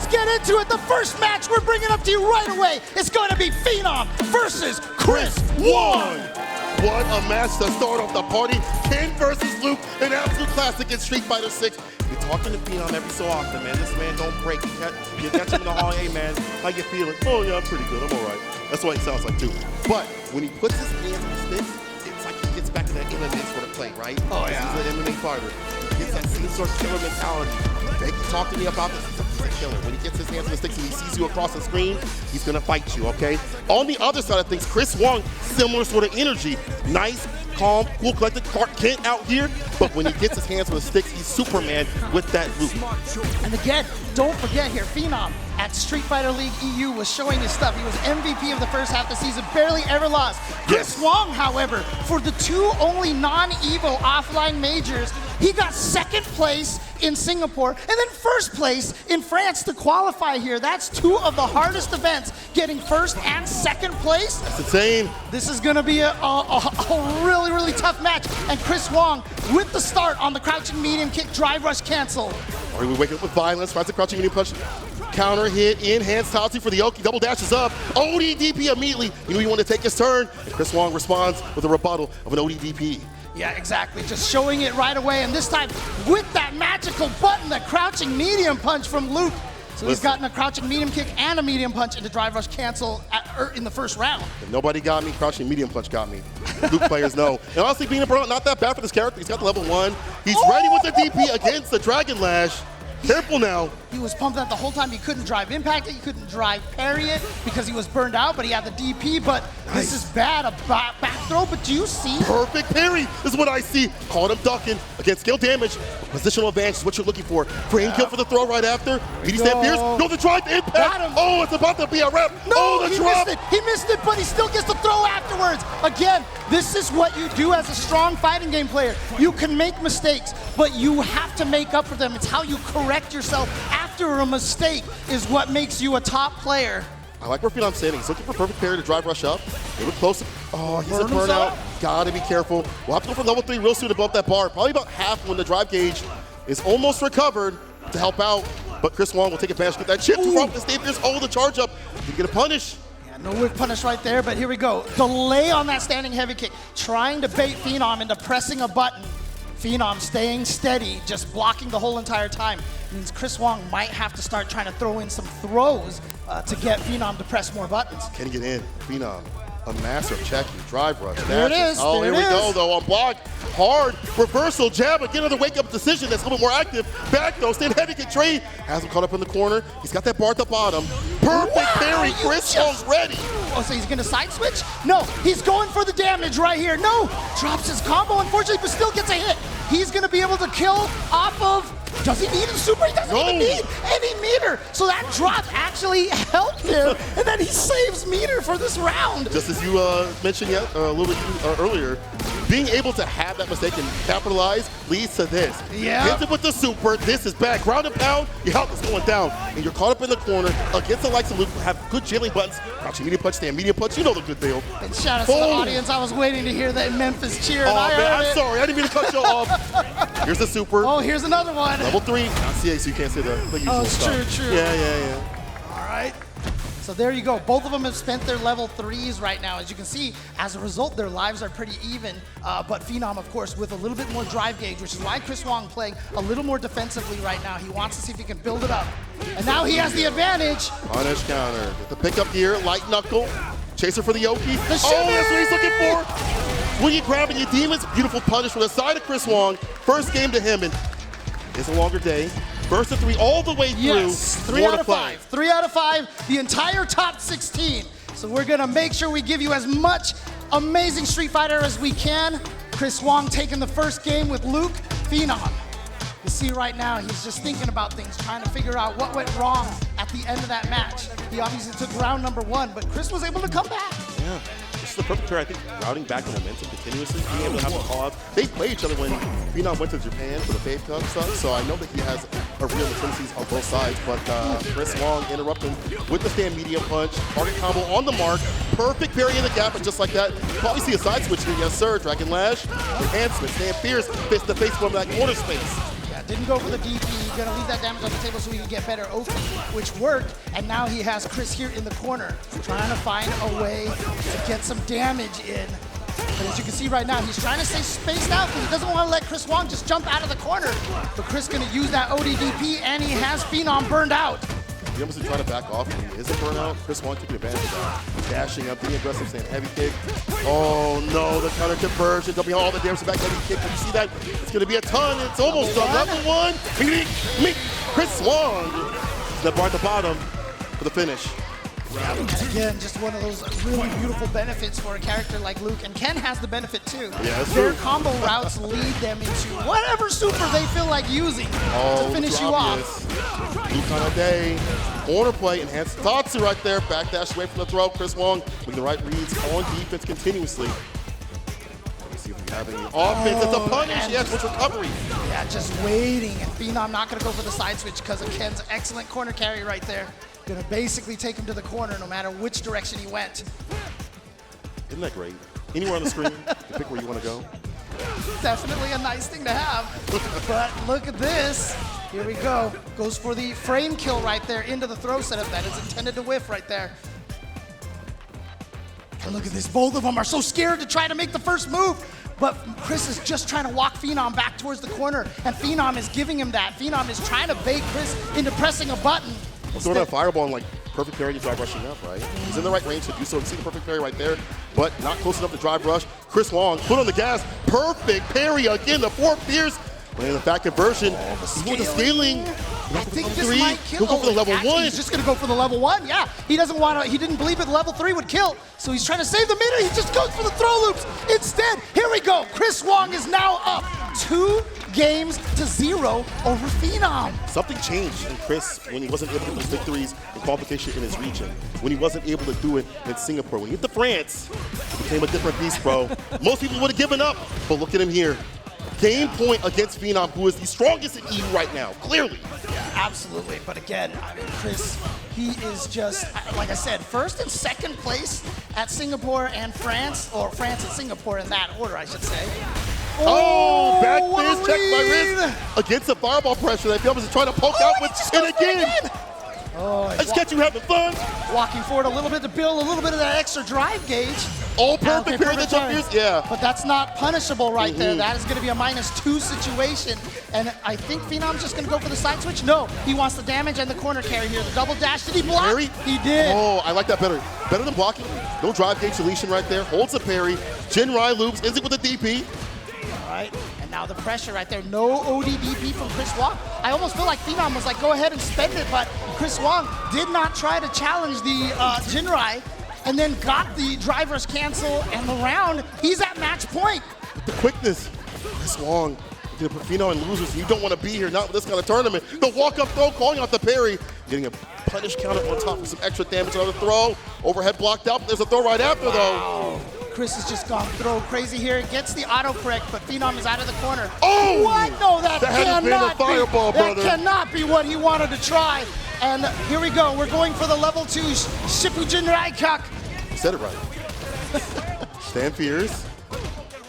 let's get into it. The first match we're bringing up to you right away is going to be Phenom versus Chris Wong. What a match to start off the party. Ken versus Luke, an absolute classic in Street Fighter 6. You're talking to Phenom every so often, man. This man don't break. You catch him in the hall, hey, man, how you feeling? Oh, yeah, I'm pretty good. I'm all right. That's what he sounds like, too. But when he puts his hands on the sticks, it's like he gets back to that MMA sort of play, right? Oh, yeah. He's an MMA fighter. He gets that same sort of killer mentality. They can talk to me about this. He's a killer. When he gets his hands on the sticks and he sees you across the screen, he's going to fight you, okay? On the other side of things, Chris Wong, similar sort of energy. Nice, calm, cool, collected. Clark Kent out here, but when he gets his hands on the sticks, he's Superman with that loop. And again, don't forget here, Phenom at Street Fighter League EU was showing his stuff. He was MVP of the first half of the season, barely ever lost. Chris Wong, however, for the two only non-EVO offline majors, he got second place in Singapore and then first place in France to qualify here. That's two of the hardest events, getting first and second place. That's insane. This is going to be a really, really tough match. And Chris Wong with the start on the crouching medium kick, drive rush cancel. All right, we wake up with violence, finds the crouching medium punch. Counter hit, in hands Tatsu for the Oki, double dashes up. ODDP immediately. You knew you wanted to take his turn. And Chris Wong responds with a rebuttal of an ODDP. Yeah, exactly. Just showing it right away. And this time with that magical button, the crouching medium punch from Luke. So he's gotten a crouching medium kick and a medium punch into drive rush cancel in the first round. If nobody got me, crouching medium punch got me. Luke players know. And honestly, being a pro, not that bad for this character. He's got the level 1. He's ready with the DP against the Dragon Lash. Careful now. He was pumped up the whole time. He couldn't drive impact it. He couldn't drive parry it because he was burned out, but he had the DP. But this is bad, a back throw. But do you see? Perfect parry is what I see. Caught him ducking against skill damage. Positional advantage is what you're looking for. Frame kill for the throw right after. Meaty stand fierce. No, the drive impact. Got him. Oh, it's about to be a wrap. No, oh, the drop. Missed it. He missed it, but he still gets the throw afterwards. Again, this is what you do as a strong fighting game player. You can make mistakes, but you have to make up for them. It's how you correct yourself after a mistake is what makes you a top player. I like where Phenom's standing. He's looking for perfect parry to drive rush up. They were close. Oh, he's a burnout. Gotta be careful. We'll have to go for level 3 real soon to bump that bar. Probably about half when the drive gauge is almost recovered to help out. But Chris Wong will take advantage, get that chip from the Staples. Oh, the charge up. He's gonna punish. Yeah, no whip punish right there, but here we go. Delay on that standing heavy kick. Trying to bait Phenom into pressing a button. Phenom staying steady, just blocking the whole entire time. Means Chris Wong might have to start trying to throw in some throws to get Phenom to press more buttons. Can he get in? Phenom, a master of checking, drive rush. There it is. Oh, here we go, though, on block. Hard, reversal, jab, again, another wake-up decision that's a little bit more active. Back, though, stand heavy kick trade. Has him caught up in the corner. He's got that bar at the bottom. Perfect parry, Chris Wong's ready. Oh, so he's gonna side switch? No, he's going for the damage right here. No, drops his combo, unfortunately, but still gets a hit. He's gonna be able to kill off of, does he need a super? He doesn't even need any meter. So that drop actually helped him, and then he saves meter for this round. Just as you mentioned a little bit earlier, being able to have that mistake and capitalize leads to this. Yeah. Hit him with the super, this is bad. Ground and pound, your health is going down. And you're caught up in the corner against the likes of Luke who have good jailing buttons. Crouching medium punch, stand medium punch, you know the good deal. And shout out to the audience. I was waiting to hear that Memphis cheer. Oh, man, I'm sorry. I didn't mean to cut you off. Here's the super. Oh, here's another one. Level 3. Not CA, so you can't say the usual stuff. True. Yeah. All right. So there you go. Both of them have spent their level 3s right now. As you can see, as a result, their lives are pretty even. But Phenom, of course, with a little bit more drive gauge, which is why Chris Wong playing a little more defensively right now. He wants to see if he can build it up. And now he has the advantage. Punish counter. Get the pickup here. Light knuckle. Chaser for the Yoki. The oh, that's what he's looking for. When you grab and your demons, beautiful punish from the side of Chris Wong. First game to him, and it's a longer day. First to 3 all the way through. Yes, 3 out of 5. 3 out of 5, the entire top 16. So we're gonna make sure we give you as much amazing Street Fighter as we can. Chris Wong taking the first game with Luke. Phenom. You see right now, he's just thinking about things, trying to figure out what went wrong at the end of that match. He obviously took round number 1, but Chris was able to come back. Yeah, this is the perfect pair, I think, routing back the momentum continuously, being able to have a call out. They played each other when Phenom went to Japan for the Faith Cup stuff, so I know that he has a real tendencies on both sides, but Chris Wong interrupting with the stand medium punch, target combo on the mark, perfect parry in the gap, and just like that, you probably see a side switch here, yes sir, Dragon Lash, enhancement, stand fierce, fist to face from that corner space. didn't go for the DP, gonna leave that damage on the table so he can get better OP, which worked, and now he has Chris here in the corner, trying to find a way to get some damage in. But as you can see right now, he's trying to stay spaced out because he doesn't want to let Chris Wong just jump out of the corner. But Chris gonna use that ODDP, and he has Phenom burned out. He almost trying to back off when he isn't burnt out. Chris Wong taking advantage of that. Dashing up, being aggressive, saying heavy kick. Oh no, the counter conversion. Don't be all the damage back heavy kick. When you see that, it's gonna be a ton. It's almost done. Level one. Chris Wong. Step right at the bottom for the finish. Again, just one of those really beautiful benefits for a character like Luke, and Ken has the benefit too. Yeah, that's Their true. combo routes lead them into whatever super they feel like using to finish you off. Luke on a day. Corner play, enhanced Tatsu right there. Backdash away from the throw. Chris Wong making the right reads on defense continuously. Let me see if we have any offense. It's a punish. Yes, with recovery. Yeah, just waiting, and Phenom not going to go for the side switch because of Ken's excellent corner carry right there. Going to basically take him to the corner no matter which direction he went. Isn't that great? Anywhere on the screen, you pick where you want to go. Definitely a nice thing to have. But look at this. Here we go. Goes for the frame kill right there into the throw setup that is intended to whiff right there. And look at this. Both of them are so scared to try to make the first move. But Chris is just trying to walk Phenom back towards the corner, and Phenom is giving him that. Phenom is trying to bait Chris into pressing a button. Throwing that fireball and like perfect parry to drive rushing up, right? He's in the right range to do so. You see the perfect parry right there, but not close enough to drive rush. Chris Wong, put on the gas. Perfect parry again, the 4 Fierce. Playing the back conversion. He's going to scaling. I think this might kill. He'll go for the level actually, 1. He's just going to go for the level 1. Yeah, he doesn't want to. He didn't believe that level 3 would kill, so he's trying to save the meter. He just goes for the throw loops instead. Here we go. Chris Wong is now up 2-0 over Phenom. Something changed in Chris when he wasn't able to get those victories in qualification in his region. When he wasn't able to do it in Singapore. When he hit the France, it became a different beast, bro. Most people would have given up, but look at him here. Game point against Phenom, who is the strongest in EU right now, clearly. Yeah, absolutely. But again, I mean, Chris, he is just, like I said, first and second place at Singapore and France, or France and Singapore in that order, I should say. Oh, back what a fist check by read. wrist against the fireball pressure that Phenom is trying to poke out with. And again. Let's get you having fun. Walking forward a little bit to build a little bit of that extra drive gauge. Oh, perfect parry the jump fierce, yeah. But that's not punishable right there. That is going to be a -2 situation. And I think Phenom's just going to go for the side switch. No, he wants the damage and the corner carry here. The double dash, did he block? Parry? He did. Oh, I like that better. Better than blocking. No drive gauge deletion right there. Holds the parry. Jinrai loops, ends it with a DP. All right, and now the pressure right there. No ODDP from Chris Wong. I almost feel like Phenom was like, go ahead and spend it, but Chris Wong did not try to challenge the Jinrai, and then got the driver's cancel, and the round, he's at match point. The quickness. Chris Wong. You put Phenom in losers. You don't want to be here, not with this kind of tournament. The walk-up throw, calling out the parry. Getting a punish counter on top of some extra damage. Another throw. Overhead blocked out. There's a throw right after, though. Chris has just gone throw crazy here. Gets the autocorrect, but Phenom is out of the corner. Oh! What? No, that hadn't been a fireball, brother. That cannot be what he wanted to try. And here we go. We're going for the level 2 Shippujin Raikak. You said it right. Stand fierce.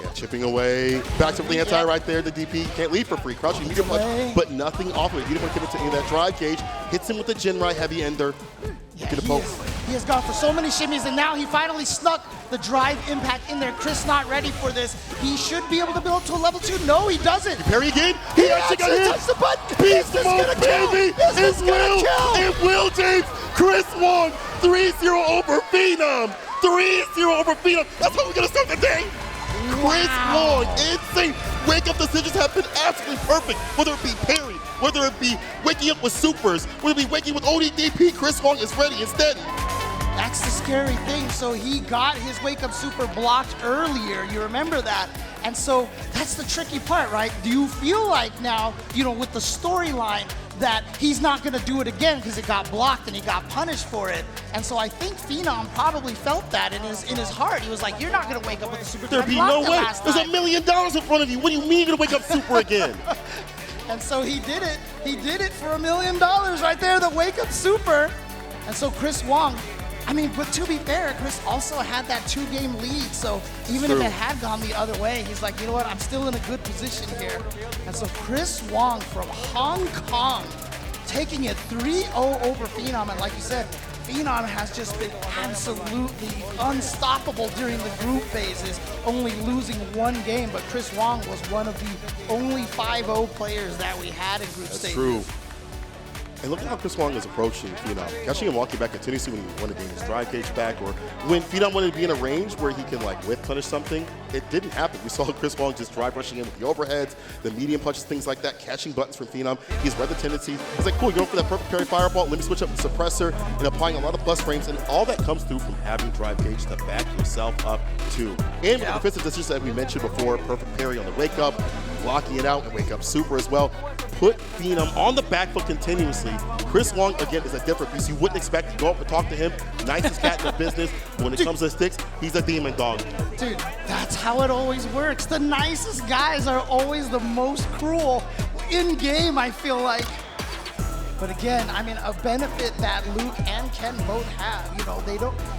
Yeah, chipping away. Back to the anti right there. The DP can't leave for free. Crouching medium punch, but nothing off of it. You don't want to give it to any of that drive gauge. Hits him with the Jinrai heavy ender. Yeah, Get a poke. He has gone for so many shimmies, and now he finally snuck the drive impact in there. Chris not ready for this. He should be able to build to a level 2. No, he doesn't. Parry again. He actually got hit. Touched the button. Beast mode, baby. It will, James. Chris Wong, 3-0 over Phenom. 3-0 over Phenom. That's how we're going to start the day. Chris Wong, insane. Wake-up decisions have been absolutely perfect. Whether it be parry, whether it be waking up with supers, whether it be waking with ODDP, Chris Wong is ready and steady. That's the scary thing. So he got his wake-up super blocked earlier. You remember that? And so that's the tricky part, right? Do you feel like now, you know, with the storyline, that he's not going to do it again because it got blocked and he got punished for it? And so I think Phenom probably felt that in his heart. He was like, you're not going to wake up with a super. There'd be no way. There's $1 million in front of you. What do you mean you're going to wake up super again? And so he did it. He did it for $1 million right there, the wake up super. And so Chris Wong I mean, but to be fair, Chris also had that 2-game lead, so even if it had gone the other way, he's like, you know what, I'm still in a good position here. And so Chris Wong from Hong Kong taking it 3-0 over Phenom, and like you said, Phenom has just been absolutely unstoppable during the group phases, only losing 1 game, but Chris Wong was one of the only 5-0 players that we had in group stage. That's true. And look at how Chris Wong is approaching Phenom. Catching him walking back continuously when he wanted to gain his drive gauge back, or when Phenom wanted to be in a range where he can like whip punish something, it didn't happen. We saw Chris Wong just drive rushing in with the overheads, the medium punches, things like that, catching buttons from Phenom. He's read the tendencies. He's like, cool, you're going for that perfect parry fireball. Let me switch up the suppressor and applying a lot of plus frames, and all that comes through from having drive gauge to back yourself up too. And with the defensive decisions that we mentioned before, perfect parry on the wake up, blocking it out, and wake up super as well. Put Phenom on the back foot continuously. Chris Wong, again, is a different piece. You wouldn't expect to go up and talk to him. Nicest cat in the business. But when it comes to sticks, he's a demon dog. Dude, that's how it always works. The nicest guys are always the most cruel in game, I feel like. But again, I mean, a benefit that Luke and Ken both have, you know,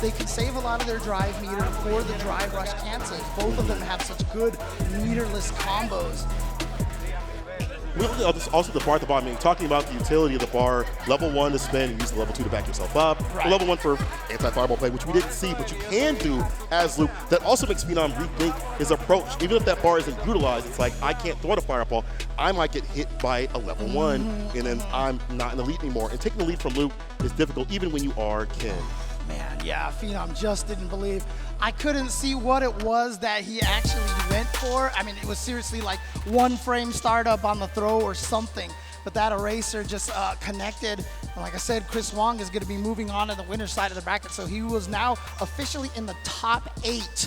they can save a lot of their drive meter for the drive rush cancels. Both of them have such good meterless combos. Also the bar at the bottom, I mean, talking about the utility of the bar, level 1 to spin and use the level 2 to back yourself up, right. Level 1 for anti-fireball play, which we didn't see, but you can do as Luke. That also makes Phenom rethink his approach. Even if that bar isn't utilized, it's like, I can't throw the fireball. I might get hit by a level 1, and then I'm not an elite anymore. And taking the lead from Luke is difficult, even when you are Ken. Man, yeah, Phenom just didn't believe. I couldn't see what it was that he actually went for. I mean, it was seriously like 1 frame startup on the throw or something. But that eraser just connected. And like I said, Chris Wong is going to be moving on to the winner's side of the bracket. So he was now officially in the top 8